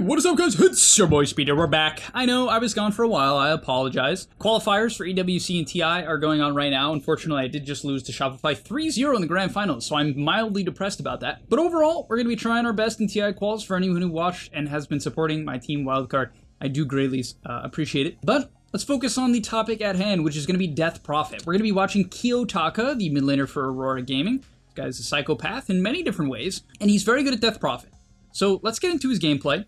What is up, guys? It's your boy Speeder. We're back. I know I was gone for a while. I apologize. Qualifiers for EWC and TI are going on right now. Unfortunately, I did just lose to Shopify 3-0 in the grand finals, so I'm mildly depressed about that. But overall, we're going to be trying our best in TI quals. For anyone who watched and has been supporting my team wildcard, I do greatly appreciate it. But let's focus on the topic at hand, which is going to be Death Prophet. We're going to be watching Kiyotaka, the mid laner for Aurora Gaming. This guy's a psychopath in many different ways, and he's very good at Death Prophet. So let's get into his gameplay.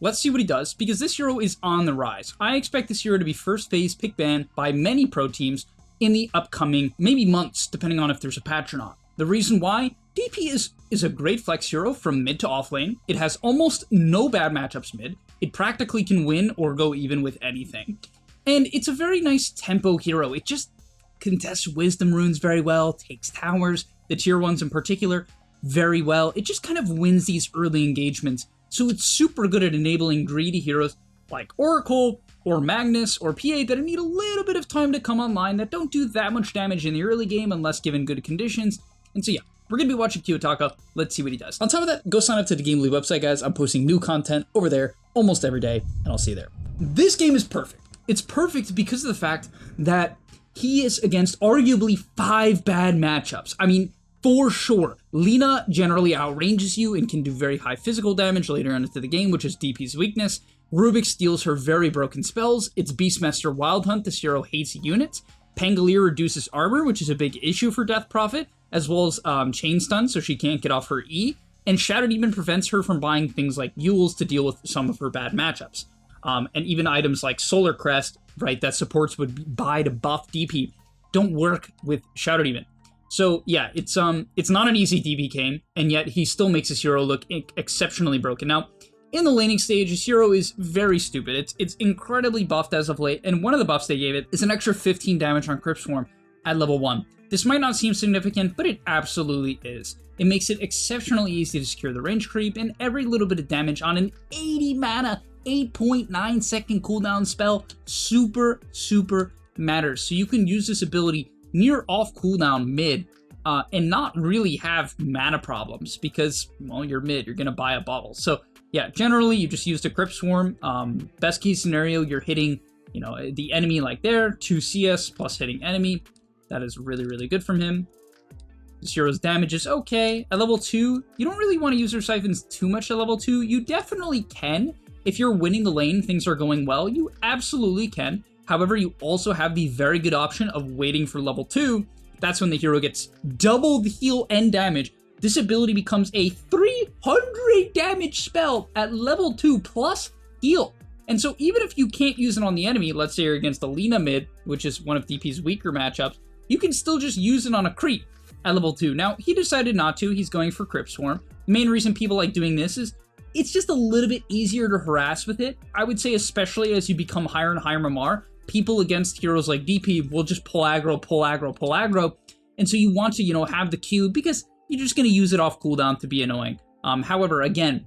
Let's see what he does, because this hero is on the rise. I expect this hero to be first phase pick ban by many pro teams in the upcoming, maybe months, depending on if there's a patch or not. The reason why? DP is a great flex hero from mid to off lane. It has almost no bad matchups mid. It practically can win or go even with anything. And it's a very nice tempo hero. It just contests wisdom runes very well, takes towers, the tier 1s in particular, very well. It just kind of wins these early engagements. So it's super good at enabling greedy heroes like Oracle or Magnus or PA that need a little bit of time to come online, that don't do that much damage in the early game unless given good conditions. And so yeah, we're going to be watching Kiyotaka. Let's see what he does. On top of that, go sign up to the gameleap website, guys. I'm posting new content over there almost every day, and I'll see you there. This game is perfect. It's perfect because of the fact that he is against arguably 5 bad matchups. I mean, for sure, Lina generally outranges you and can do very high physical damage later on into the game, which is DP's weakness. Rubik steals her very broken spells. It's Beastmaster Wild Hunt. This hero hates units. Pangolier reduces armor, which is a big issue for Death Prophet, as well as Chain Stun, so she can't get off her E. And Shadow Demon prevents her from buying things like Mules to deal with some of her bad matchups. And even items like Solar Crest, right, that supports would buy to buff DP, don't work with Shadow Demon. So yeah, it's not an easy DP game, and yet he still makes his hero look exceptionally broken. Now, in the laning stage, his hero is very stupid. It's incredibly buffed as of late, and one of the buffs they gave it is an extra 15 damage on Crypt Swarm at level 1. This might not seem significant, but it absolutely is. It makes it exceptionally easy to secure the range creep, and every little bit of damage on an 80 mana, 8.9 second cooldown spell super matters. So you can use this ability near off cooldown mid and not really have mana problems because, well, you're mid, you're gonna buy a bottle. So yeah, generally you just use the Crypt Swarm. Best case scenario, you're hitting, you know, the enemy like there, 2 CS plus hitting enemy. That is really good from him. This hero's damage is okay. At level 2, you don't really want to use your siphons too much at level 2. You definitely can. If you're winning the lane, things are going well, you absolutely can. However, you also have the very good option of waiting for level 2. That's when the hero gets double the heal and damage. This ability becomes a 300 damage spell at level 2 plus heal. And so even if you can't use it on the enemy, let's say you're against a Lina mid, which is one of DP's weaker matchups, you can still just use it on a creep at level 2. Now, he decided not to. He's going for Crypt Swarm. The main reason people like doing this is it's just a little bit easier to harass with it. I would say especially as you become higher and higher MMR, people against heroes like DP will just pull aggro. And so you want to, you know, have the Q because you're just going to use it off cooldown to be annoying. However, again,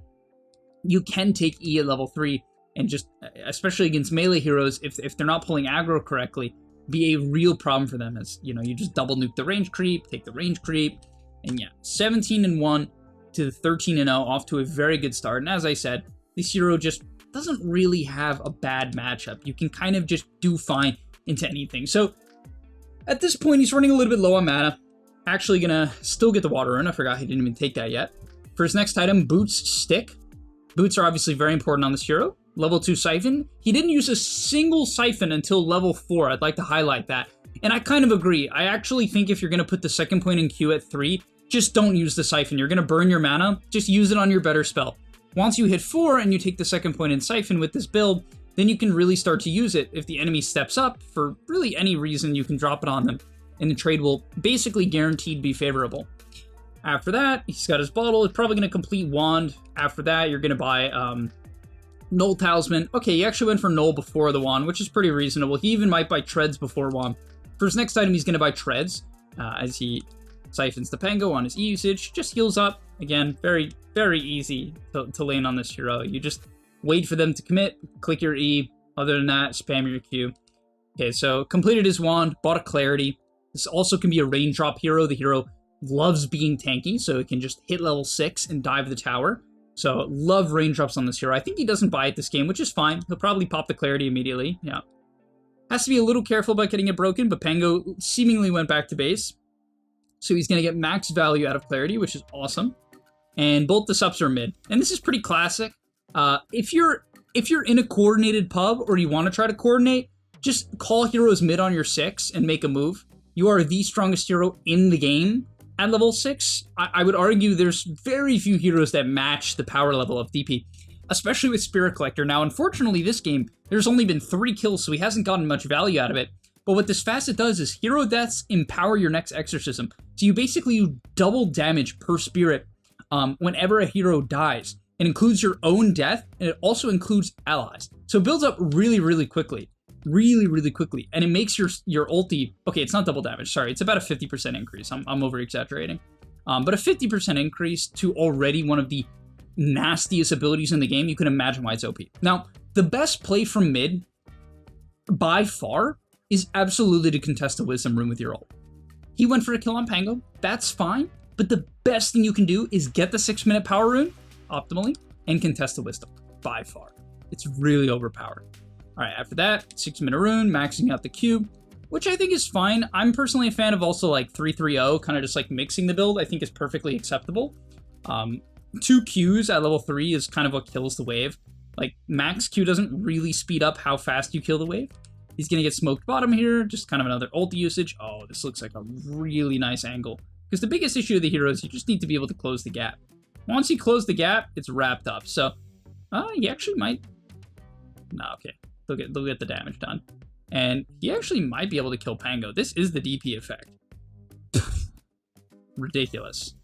you can take E at level 3 and just, especially against melee heroes, if they're not pulling aggro correctly, be a real problem for them as, you know, you just double nuke the range creep, take the range creep, and yeah, 17-1 to 13-0, off to a very good start. And as I said, this hero just doesn't really have a bad matchup. You can kind of just do fine into anything. So at this point, he's running a little bit low on mana. Actually gonna still get the water rune. I forgot he didn't even take that yet. For his next item, Boots Stick. Boots are obviously very important on this hero. Level 2 Siphon. He didn't use a single Siphon until level 4. I'd like to highlight that. And I kind of agree. I actually think if you're gonna put the second point in Q at 3, just don't use the Siphon. You're gonna burn your mana. Just use it on your better spell. Once you hit 4 and you take the second point in Siphon with this build, then you can really start to use it. If the enemy steps up, for really any reason, you can drop it on them, and the trade will basically guaranteed be favorable. After that, he's got his bottle. It's probably going to complete Wand. After that, you're going to buy Null Talisman. Okay, he actually went for Null before the Wand, which is pretty reasonable. He even might buy Treads before Wand. For his next item, he's going to buy Treads as he siphons the Pango on his E usage. Just heals up. Again, very easy to lane on this hero. You just wait for them to commit, click your E. Other than that, spam your Q. Okay, so completed his Wand, bought a Clarity. This also can be a raindrop hero. The hero loves being tanky, so it can just hit level 6 and dive the tower. So love raindrops on this hero. I think he doesn't buy it this game, which is fine. He'll probably pop the clarity immediately. Yeah. Has to be a little careful about getting it broken, but Pango seemingly went back to base. So he's going to get max value out of clarity, which is awesome. And both the subs are mid. And this is pretty classic. If you're in a coordinated pub or you want to try to coordinate, just call heroes mid on your 6 and make a move. You are the strongest hero in the game at level 6. I would argue there's very few heroes that match the power level of DP, especially with Spirit Collector. Now, unfortunately, this game, there's only been 3 kills, so he hasn't gotten much value out of it. But what this facet does is hero deaths empower your next exorcism. So you basically double damage per spirit whenever a hero dies. It includes your own death, and it also includes allies. So it builds up really, really quickly. Really quickly. And it makes your ulti... Okay, it's not double damage, sorry. It's about a 50% increase. I'm over-exaggerating. But a 50% increase to already one of the nastiest abilities in the game. You can imagine why it's OP. Now, the best play from mid, by far, is absolutely to contest the Wisdom Rune with your ult. He went for a kill on Pango. That's fine. But the best thing you can do is get the 6-minute power rune, optimally, and contest the Wisdom. By far. It's really overpowered. Alright, after that, 6-minute rune, maxing out the Q, which I think is fine. I'm personally a fan of also like 3-3-0, kind of just like mixing the build. I think is perfectly acceptable. 2 Qs at level 3 is kind of what kills the wave. Like, max Q doesn't really speed up how fast you kill the wave. He's going to get smoked bottom here, just kind of another ult usage. Oh, this looks like a really nice angle. Because the biggest issue of the hero is you just need to be able to close the gap. Once you close the gap, it's wrapped up. So, he actually might... Nah, okay. They'll get the damage done. And he actually might be able to kill Pango. This is the DP effect. Ridiculous.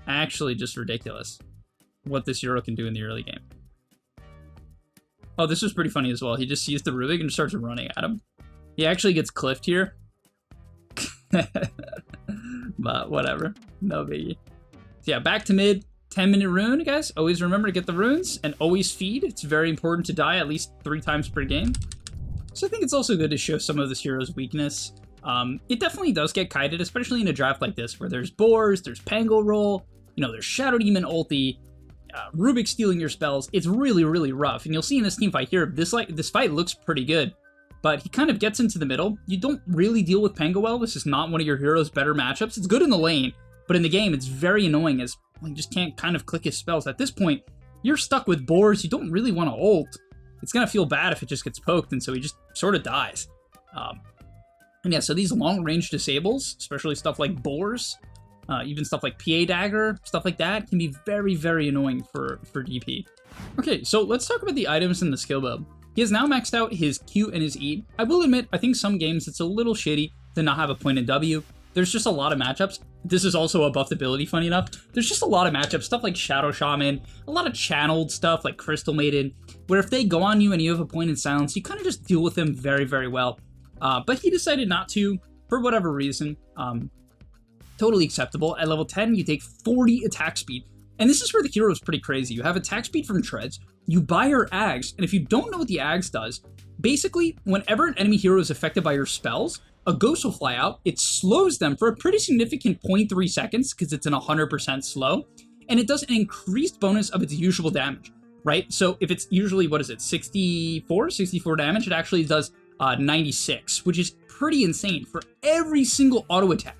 Actually, just ridiculous. What this hero can do in the early game. Oh, this was pretty funny as well. He just sees the Rubik and starts running at him. He actually gets cliffed here. But whatever. No biggie. So yeah, back to mid. 10-minute rune, guys. Always remember to get the runes and always feed. It's very important to die at least 3 times per game. So I think it's also good to show some of this hero's weakness. It definitely does get kited, especially in a draft like this where there's boars, there's Pango roll, you know, there's Shadow Demon ulti, Rubik stealing your spells. It's really, really rough. And you'll see in this team fight here, this fight looks pretty good. But he kind of gets into the middle. You don't really deal with Pango well. This is not one of your hero's better matchups. It's good in the lane, but in the game, it's very annoying as you just can't kind of click his spells. At this point, you're stuck with boars. You don't really want to ult. It's going to feel bad if it just gets poked, and so he just sort of dies. And yeah, so these long-range disables, especially stuff like boars, even stuff like PA Dagger, stuff like that, can be very, very annoying for DP. Okay, so let's talk about the items in the skill build. He has now maxed out his Q and his E. I will admit, I think some games it's a little shitty to not have a point in W. There's just a lot of matchups. This is also a buffed ability, funny enough. There's just a lot of matchups, stuff like Shadow Shaman, a lot of channeled stuff like Crystal Maiden, where if they go on you and you have a point in silence, you kind of just deal with them very, very well. But he decided not to, for whatever reason. Totally acceptable. At level 10, you take 40 attack speed. And this is where the hero is pretty crazy. You have attack speed from treads, you buy your Ags, and if you don't know what the Ags does, basically, whenever an enemy hero is affected by your spells, a ghost will fly out, it slows them for a pretty significant 0.3 seconds, because it's in 100% slow, and it does an increased bonus of its usual damage, right? So if it's usually, 64 damage, it actually does 96, which is pretty insane for every single auto attack,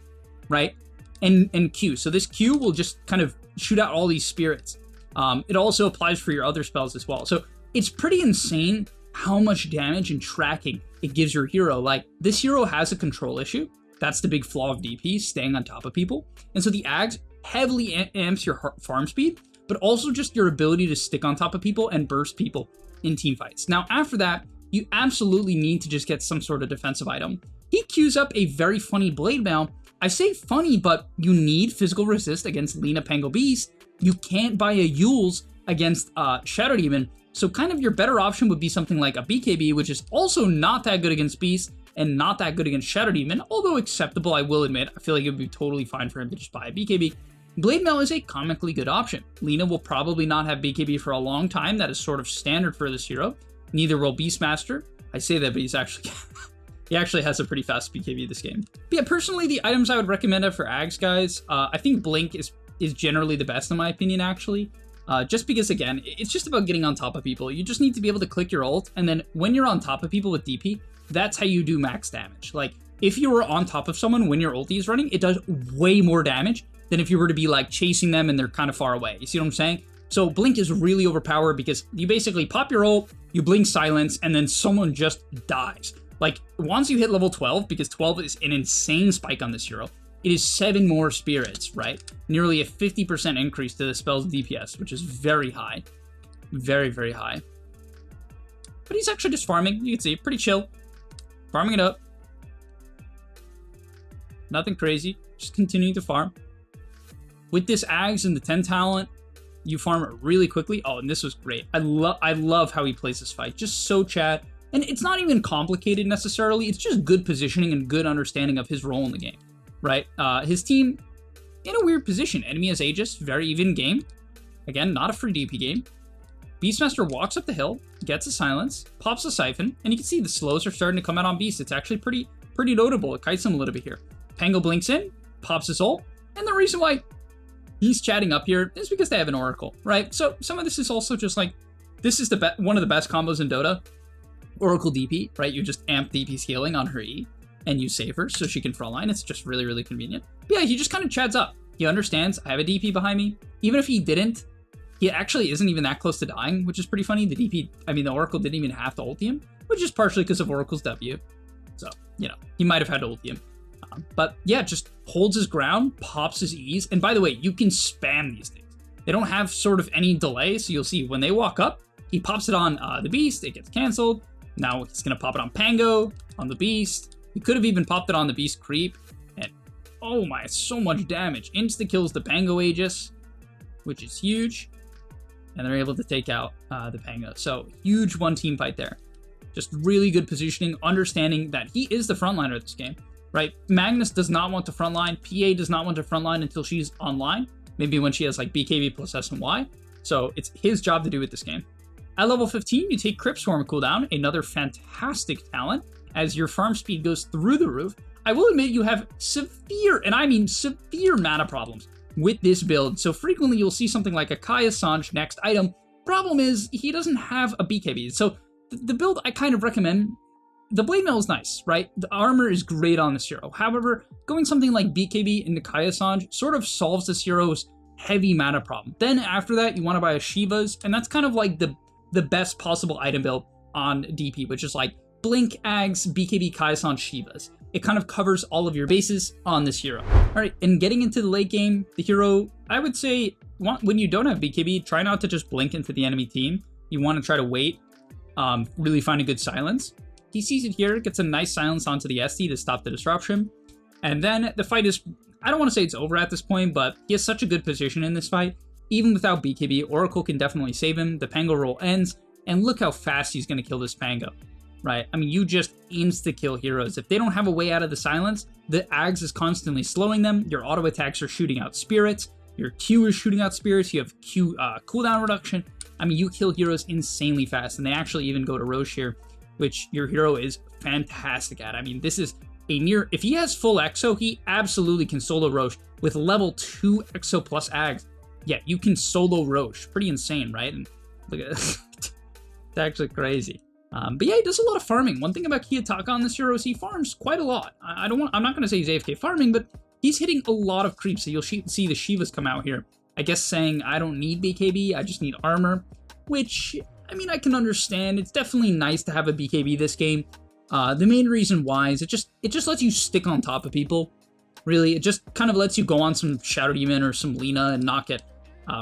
right? And Q. So this Q will just kind of shoot out all these spirits. It also applies for your other spells as well. So it's pretty insane how much damage and tracking it gives your hero. Like, this hero has a control issue. That's the big flaw of DP, staying on top of people. And so the Ags heavily amps your farm speed, but also just your ability to stick on top of people and burst people in team fights. Now, after that, you absolutely need to just get some sort of defensive item. He queues up a very funny Blade Mail. I say funny, but you need physical resist against Lina Pango Beast. You can't buy a Yules against Shadow Demon. So kind of your better option would be something like a BKB, which is also not that good against Beast and not that good against Shadow Demon, although acceptable, I will admit. I feel like it would be totally fine for him to just buy a BKB. Blade Mail is a comically good option. Lina will probably not have BKB for a long time. That is sort of standard for this hero. Neither will Beastmaster. I say that, but he's actually... He actually has a pretty fast BKB this game. But yeah, personally, the items I would recommend for Ags, guys, I think Blink is generally the best in my opinion, actually. Just because, again, it's just about getting on top of people. You just need to be able to click your ult, and then when you're on top of people with DP, that's how you do max damage. Like, if you were on top of someone when your ulti is running, it does way more damage than if you were to be, like, chasing them and they're kind of far away. You see what I'm saying? So Blink is really overpowered because you basically pop your ult, you blink silence, and then someone just dies. Like, once you hit level 12, because 12 is an insane spike on this hero, it is 7 more spirits, right? Nearly a 50% increase to the spell's DPS, which is very high. Very, very high. But he's actually just farming. You can see, pretty chill. Farming it up. Nothing crazy. Just continuing to farm. With this Ags and the 10 talent, you farm it really quickly. Oh, and this was great. I love how he plays this fight. Just so chat. And it's not even complicated necessarily. It's just good positioning and good understanding of his role in the game. Right? His team in a weird position. Enemy has Aegis, very even game. Again, not a free DP game. Beastmaster walks up the hill, gets a silence, pops a siphon, and you can see the slows are starting to come out on Beast. It's actually pretty notable. It kites him a little bit here. Pango blinks in, pops his ult, and the reason why he's chatting up here is because they have an Oracle, right? So some of this is also just like, this is one of the best combos in Dota. Oracle DP, right? You just amp DP scaling on her E. And you save her so she can frontline. It's just really, really convenient. But yeah, he just kind of chats up. He understands, I have a DP behind me. Even if he didn't, he actually isn't even that close to dying, which is pretty funny. The Oracle didn't even have to ulti him, which is partially because of Oracle's W. So, you know, he might have had to ulti him. But yeah, just holds his ground, pops his E's. And by the way, you can spam these things. They don't have sort of any delay, so you'll see when they walk up, he pops it on the Beast, it gets canceled. Now he's going to pop it on Pango, on the Beast. He could have even popped it on the Beast creep, and oh my, so much damage. Insta-kills the Pango Aegis, which is huge, and they're able to take out the Pango. So, huge one-team fight there. Just really good positioning, understanding that he is the frontliner of this game, right? Magnus does not want to frontline, PA does not want to frontline until she's online, maybe when she has like BKB plus S and Y, so it's his job to do with this game. At level 15, you take Crypt Swarm cooldown, another fantastic talent, as your farm speed goes through the roof. I will admit you have severe, and I mean severe, mana problems with this build. So frequently you'll see something like a Kaya Sanj next item. Problem is, he doesn't have a BKB. So the build I kind of recommend, the Blade Mail is nice, right? The armor is great on this hero. However, going something like BKB into Kaya Sanj sort of solves this hero's heavy mana problem. Then after that, you want to buy a Shiva's, and that's kind of like the best possible item build on DP, which is like Blink, Ags, BKB, Kai'San, Shivas. It kind of covers all of your bases on this hero. All right, and getting into the late game, the hero, I would say, when you don't have BKB, try not to just blink into the enemy team. You want to try to wait, really find a good silence. He sees it here, gets a nice silence onto the SD to stop the disruption. And then the fight is, I don't want to say it's over at this point, but he has such a good position in this fight. Even without BKB, Oracle can definitely save him. The Pango roll ends, and look how fast he's going to kill this Pango. Right? I mean, you just insta-kill heroes. If they don't have a way out of the silence, the Ags is constantly slowing them. Your auto attacks are shooting out spirits. Your Q is shooting out spirits. You have Q cooldown reduction. I mean, you kill heroes insanely fast, and they actually even go to Roche here, which your hero is fantastic at. I mean, this is a near... If he has full Exo, he absolutely can solo Roche with level 2 Exo plus Ags. Yeah, you can solo Roche. Pretty insane, right? And look at this. It's actually crazy. But yeah, he does a lot of farming. One thing about Kiyotaka on this hero is he farms quite a lot. I'm not going to say he's AFK farming, but he's hitting a lot of creeps. So you'll see the Shivas come out here. I guess saying, I don't need BKB, I just need armor. Which, I mean, I can understand. It's definitely nice to have a BKB this game. The main reason why is it just lets you stick on top of people. Really, it just kind of lets you go on some Shadow Demon or some Lina and not get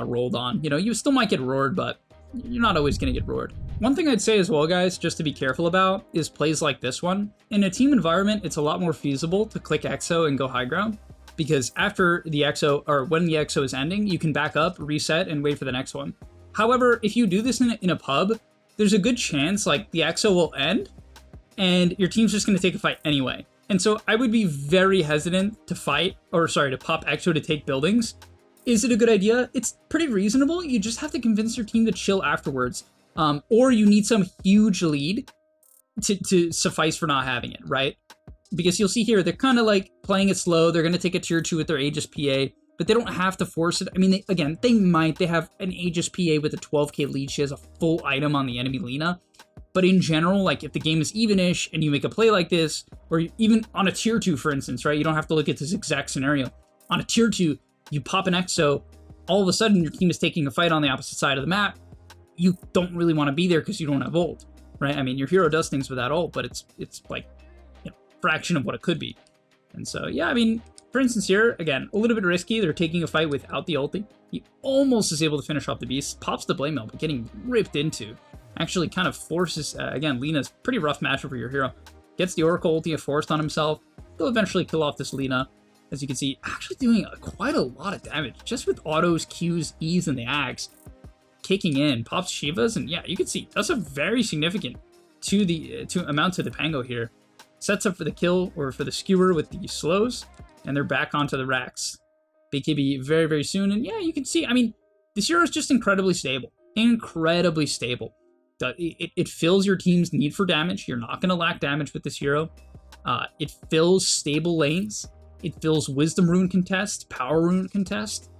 rolled on. You know, you still might get roared, but you're not always going to get roared. One thing I'd say as well, guys, just to be careful about, is plays like this one. In a team environment, it's a lot more feasible to click EXO and go high ground, because after the EXO, or when the EXO is ending, you can back up, reset, and wait for the next one. However, if you do this in a pub, there's a good chance, like, the EXO will end, and your team's just going to take a fight anyway. And so I would be very hesitant to to pop EXO to take buildings. Is it a good idea? It's pretty reasonable. You just have to convince your team to chill afterwards. Or you need some huge lead to suffice for not having it, right? Because you'll see here, they're kind of like playing it slow. They're going to take a tier 2 with their Aegis PA. but they don't have to force it. I mean, they might. They have an Aegis PA with a 12k lead. She has a full item on the enemy Lina. But in general, like, if the game is even-ish and you make a play like this, or even on a tier 2, for instance, right? You don't have to look at this exact scenario. On a tier 2, you pop an Exo, all of a sudden your team is taking a fight on the opposite side of the map. You don't really want to be there because you don't have ult, right? I mean, your hero does things without ult, but it's like, fraction of what it could be. And so, yeah, I mean, for instance here, again, a little bit risky. They're taking a fight without the ulti. He almost is able to finish off the beast, pops the blade mail, but getting ripped into. Actually kind of forces, again, Lina's pretty rough matchup for your hero. Gets the Oracle ulti forced on himself. He'll eventually kill off this Lina. As you can see, actually doing quite a lot of damage. Just with autos, Qs, Es, and the Axe. Kicking in, pops Shivas, and yeah, you can see, that's a very significant amount to the Pango here. Sets up for the kill, or for the skewer with the slows, and they're back onto the racks. BKB very, very soon, and yeah, you can see, I mean, this hero is just incredibly stable. Incredibly stable. It fills your team's need for damage. You're not going to lack damage with this hero. It fills stable lanes. It fills Wisdom Rune contest, Power Rune contest.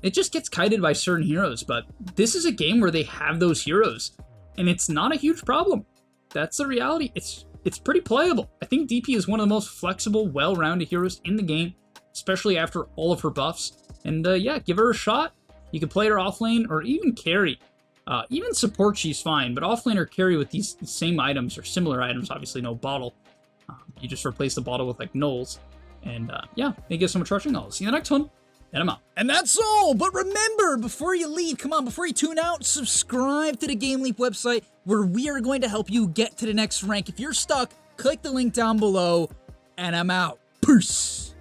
It just gets kited by certain heroes, but this is a game where they have those heroes, and it's not a huge problem. That's the reality. It's pretty playable. I think DP is one of the most flexible, well-rounded heroes in the game, especially after all of her buffs. And yeah, give her a shot. You can play her offlane or even carry. Even support, she's fine, but offlane or carry with these same items or similar items, obviously no bottle. You just replace the bottle with like Knowles. And yeah, thank you so much for watching. I'll see you in the next one. And I'm out. And that's all. But remember, before you leave, come on, before you tune out, subscribe to the GameLeap website where we are going to help you get to the next rank. If you're stuck, click the link down below, and I'm out. Peace.